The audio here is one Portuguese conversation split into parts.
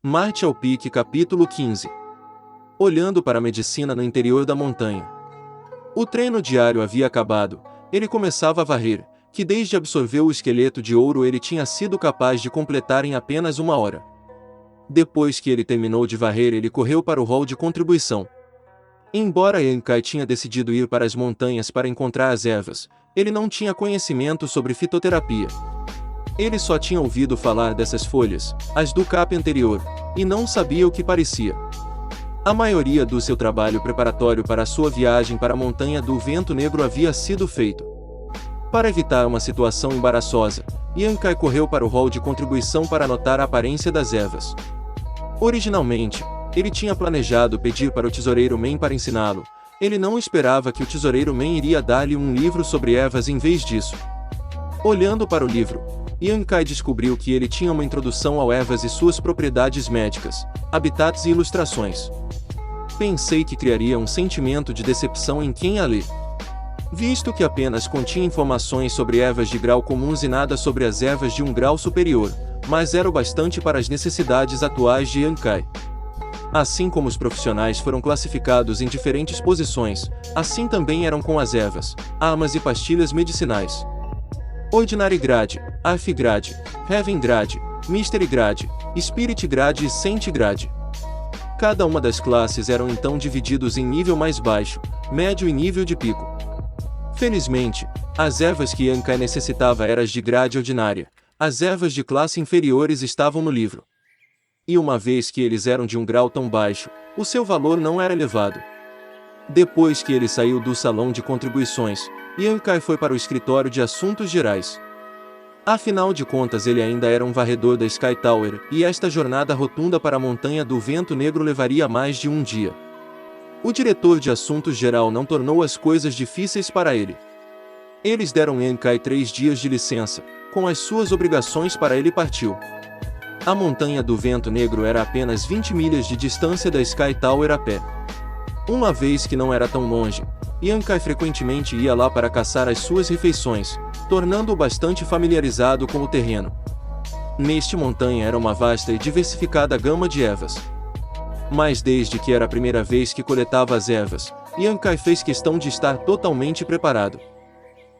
Martial Peak capítulo 15. Olhando para a medicina no interior da montanha. O treino diário havia acabado, ele começava a varrer, que desde absorveu o esqueleto de ouro ele tinha sido capaz de completar em apenas 1 hora. Depois que ele terminou de varrer ele correu para o hall de contribuição. Embora Yankai tinha decidido ir para as montanhas para encontrar as ervas, ele não tinha conhecimento sobre fitoterapia. Ele só tinha ouvido falar dessas folhas, as do cap anterior, e não sabia o que parecia. A maioria do seu trabalho preparatório para a sua viagem para a Montanha do Vento Negro havia sido feito. Para evitar uma situação embaraçosa, Yankai correu para o hall de contribuição para anotar a aparência das ervas. Originalmente, ele tinha planejado pedir para o tesoureiro Men para ensiná-lo. Ele não esperava que o tesoureiro Men iria dar-lhe um livro sobre ervas em vez disso. Olhando para o livro, Yankai descobriu que ele tinha uma introdução ao ervas e suas propriedades médicas, habitats e ilustrações. Pensei que criaria um sentimento de decepção em quem a lê, visto que apenas continha informações sobre ervas de grau comuns e nada sobre as ervas de um grau superior, mas era o bastante para as necessidades atuais de Yankai. Assim como os profissionais foram classificados em diferentes posições, assim também eram com as ervas, armas e pastilhas medicinais. Ordinary Grade, Arf Grade, Heaven Grade, Mystery Grade, Spirit Grade e Saint Grade. Cada uma das classes eram então divididos em nível mais baixo, médio e nível de pico. Felizmente, as ervas que Yankai necessitava eram as de grade ordinária, as ervas de classe inferiores estavam no livro. E uma vez que eles eram de um grau tão baixo, o seu valor não era elevado. Depois que ele saiu do salão de contribuições, Yankai foi para o escritório de assuntos gerais. Afinal de contas ele ainda era um varredor da Sky Tower, e esta jornada rotunda para a Montanha do Vento Negro levaria mais de um dia. O diretor de assuntos geral não tornou as coisas difíceis para ele. Eles deram Yankai 3 dias de licença, com as suas obrigações para ele partiu. A Montanha do Vento Negro era apenas 20 milhas de distância da Sky Tower a pé. Uma vez que não era tão longe, Yankai frequentemente ia lá para caçar as suas refeições, tornando-o bastante familiarizado com o terreno. Neste montanha era uma vasta e diversificada gama de ervas. Mas desde que era a primeira vez que coletava as ervas, Yankai fez questão de estar totalmente preparado.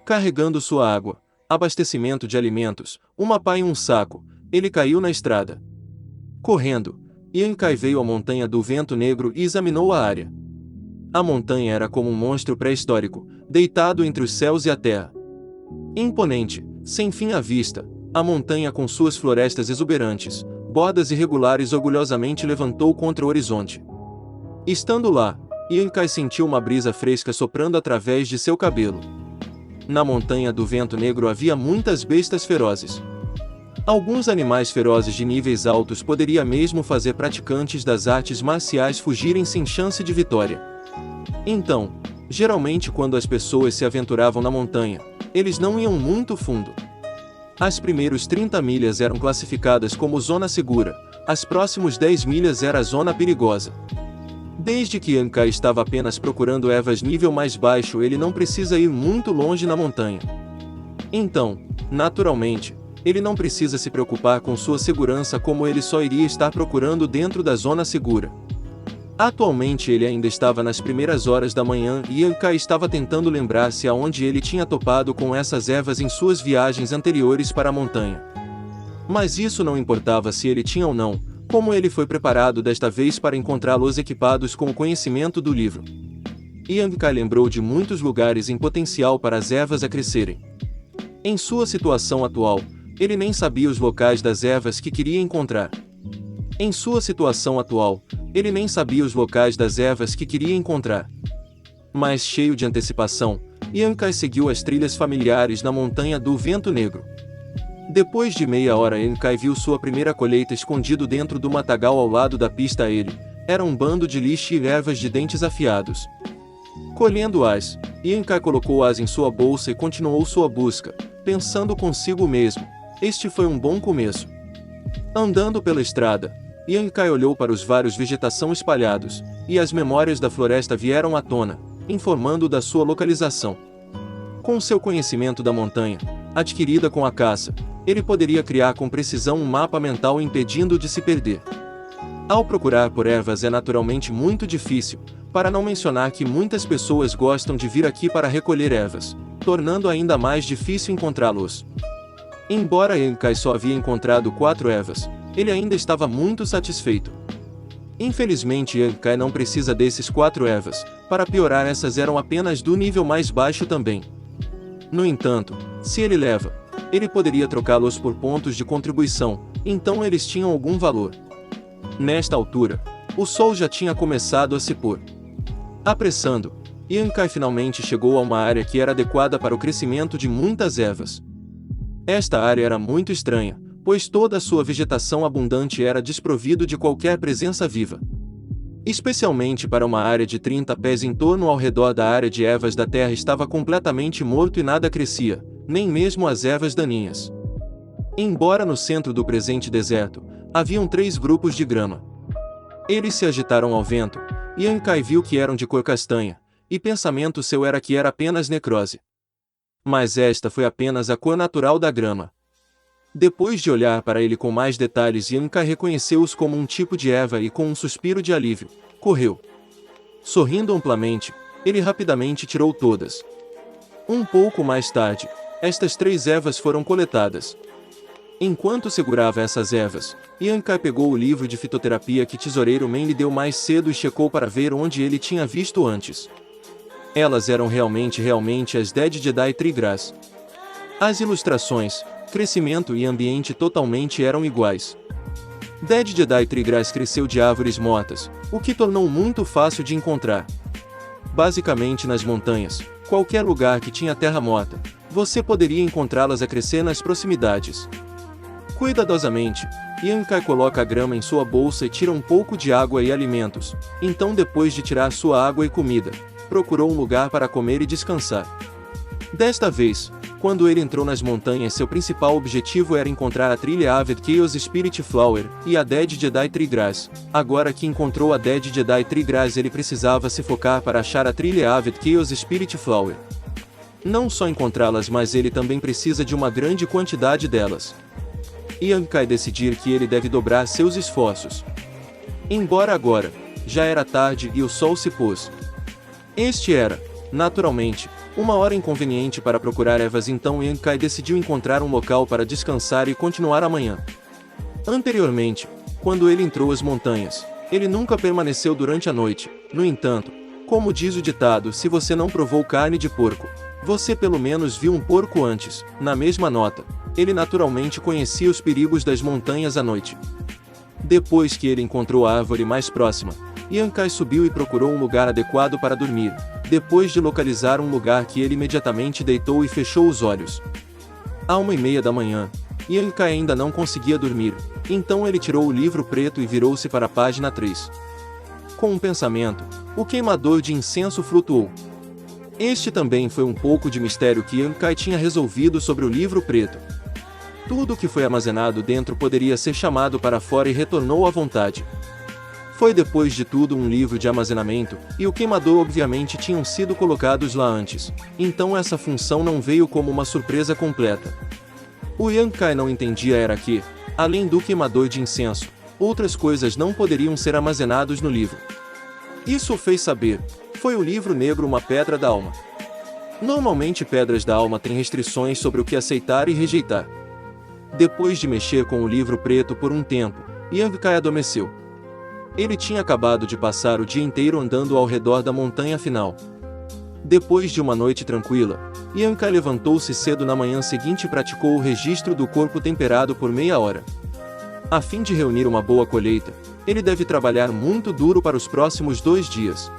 Carregando sua água, abastecimento de alimentos, uma pá e um saco, ele caiu na estrada. Correndo, Yankai veio à Montanha do Vento Negro e examinou a área. A montanha era como um monstro pré-histórico, deitado entre os céus e a terra. Imponente, sem fim à vista, a montanha com suas florestas exuberantes, bordas irregulares orgulhosamente levantou contra o horizonte. Estando lá, Yankai sentiu uma brisa fresca soprando através de seu cabelo. Na Montanha do Vento Negro havia muitas bestas ferozes. Alguns animais ferozes de níveis altos poderia mesmo fazer praticantes das artes marciais fugirem sem chance de vitória. Então, geralmente quando as pessoas se aventuravam na montanha, eles não iam muito fundo. As primeiros 30 milhas eram classificadas como zona segura, as próximos 10 milhas era a zona perigosa. Desde que Yankai estava apenas procurando ervas nível mais baixo, ele não precisa ir muito longe na montanha. Então, naturalmente, ele não precisa se preocupar com sua segurança como ele só iria estar procurando dentro da zona segura. Atualmente ele ainda estava nas primeiras horas da manhã e Yankai estava tentando lembrar-se aonde ele tinha topado com essas ervas em suas viagens anteriores para a montanha. Mas isso não importava se ele tinha ou não, como ele foi preparado desta vez para encontrá-los equipados com o conhecimento do livro. Yankai lembrou de muitos lugares em potencial para as ervas a crescerem. Em sua situação atual, ele nem sabia os locais das ervas que queria encontrar. Em sua situação atual, ele nem sabia os locais das ervas que queria encontrar. Mas cheio de antecipação, Yankai seguiu as trilhas familiares na Montanha do Vento Negro. Depois de meia hora Yankai viu sua primeira colheita escondido dentro do matagal ao lado da pista a ele. Era um bando de lixo e ervas de dentes afiados. Colhendo-as, Yankai colocou-as em sua bolsa e continuou sua busca, pensando consigo mesmo, este foi um bom começo. Andando pela estrada, Yankai olhou para os vários vegetação espalhados, e as memórias da floresta vieram à tona, informando da sua localização. Com seu conhecimento da montanha, adquirida com a caça, ele poderia criar com precisão um mapa mental impedindo de se perder. Ao procurar por ervas é naturalmente muito difícil, para não mencionar que muitas pessoas gostam de vir aqui para recolher ervas, tornando ainda mais difícil encontrá-los. Embora Yankai só havia encontrado 4 ervas, ele ainda estava muito satisfeito. Infelizmente Yankai não precisa desses 4 ervas, para piorar essas eram apenas do nível mais baixo também. No entanto, se ele leva, ele poderia trocá-los por pontos de contribuição, então eles tinham algum valor. Nesta altura, o sol já tinha começado a se pôr. Apressando, Yankai finalmente chegou a uma área que era adequada para o crescimento de muitas ervas. Esta área era muito estranha, pois toda a sua vegetação abundante era desprovido de qualquer presença viva. Especialmente para uma área de 30 pés em torno ao redor da área de ervas da terra estava completamente morto e nada crescia, nem mesmo as ervas daninhas. Embora no centro do presente deserto, haviam 3 grupos de grama. Eles se agitaram ao vento, e Yankai viu que eram de cor castanha, e pensamento seu era que era apenas necrose. Mas esta foi apenas a cor natural da grama. Depois de olhar para ele com mais detalhes, Yankai reconheceu-os como um tipo de erva e com um suspiro de alívio, correu. Sorrindo amplamente, ele rapidamente tirou todas. Um pouco mais tarde, estas 3 ervas foram coletadas. Enquanto segurava essas ervas, Yankai pegou o livro de fitoterapia que Tesoureiro Man lhe deu mais cedo e checou para ver onde ele tinha visto antes. Elas eram realmente as Dead Jedi Tree Grass. As ilustrações, crescimento e ambiente totalmente eram iguais. Dead Jedi Tree Grass cresceu de árvores mortas, o que tornou muito fácil de encontrar. Basicamente nas montanhas, qualquer lugar que tinha terra morta, você poderia encontrá-las a crescer nas proximidades. Cuidadosamente, Yankai coloca a grama em sua bolsa e tira um pouco de água e alimentos. Então, depois de tirar sua água e comida, procurou um lugar para comer e descansar. Desta vez, quando ele entrou nas montanhas, seu principal objetivo era encontrar a trilha Avid Chaos Spirit Flower e a Dead Jedi Tree Grass. Agora que encontrou a Dead Jedi Tree Grass, ele precisava se focar para achar a trilha Avid Chaos Spirit Flower. Não só encontrá-las, mas ele também precisa de uma grande quantidade delas. Yankai decidir que ele deve dobrar seus esforços. Embora agora, já era tarde e o sol se pôs. Este era, naturalmente, uma hora inconveniente para procurar ervas, então Yankai decidiu encontrar um local para descansar e continuar amanhã. Anteriormente, quando ele entrou as montanhas, ele nunca permaneceu durante a noite. No entanto, como diz o ditado, se você não provou carne de porco, você pelo menos viu um porco antes. Na mesma nota, ele naturalmente conhecia os perigos das montanhas à noite. Depois que ele encontrou a árvore mais próxima, Yankai subiu e procurou um lugar adequado para dormir. Depois de localizar um lugar que ele imediatamente deitou e fechou os olhos. À 1:30 da manhã, Yankai ainda não conseguia dormir, então ele tirou o livro preto e virou-se para a página 3. Com um pensamento, o queimador de incenso flutuou. Este também foi um pouco de mistério que Yankai tinha resolvido sobre o livro preto. Tudo o que foi armazenado dentro poderia ser chamado para fora e retornou à vontade. Foi depois de tudo um livro de armazenamento, e o queimador obviamente tinham sido colocados lá antes, então essa função não veio como uma surpresa completa. O Yankai não entendia era que, além do queimador de incenso, outras coisas não poderiam ser armazenados no livro. Isso o fez saber, foi o livro negro uma pedra da alma. Normalmente pedras da alma têm restrições sobre o que aceitar e rejeitar. Depois de mexer com o livro preto por um tempo, Yankai adormeceu. Ele tinha acabado de passar o dia inteiro andando ao redor da montanha final. Depois de uma noite tranquila, Yankai levantou-se cedo na manhã seguinte e praticou o registro do corpo temperado por meia hora. A fim de reunir uma boa colheita, ele deve trabalhar muito duro para os próximos 2 dias.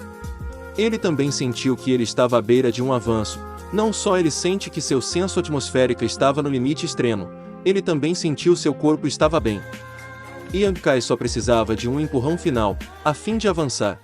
Ele também sentiu que ele estava à beira de um avanço. Não só ele sente que seu senso atmosférico estava no limite extremo, ele também sentiu seu corpo estava bem. Yankai só precisava de um empurrão final, a fim de avançar.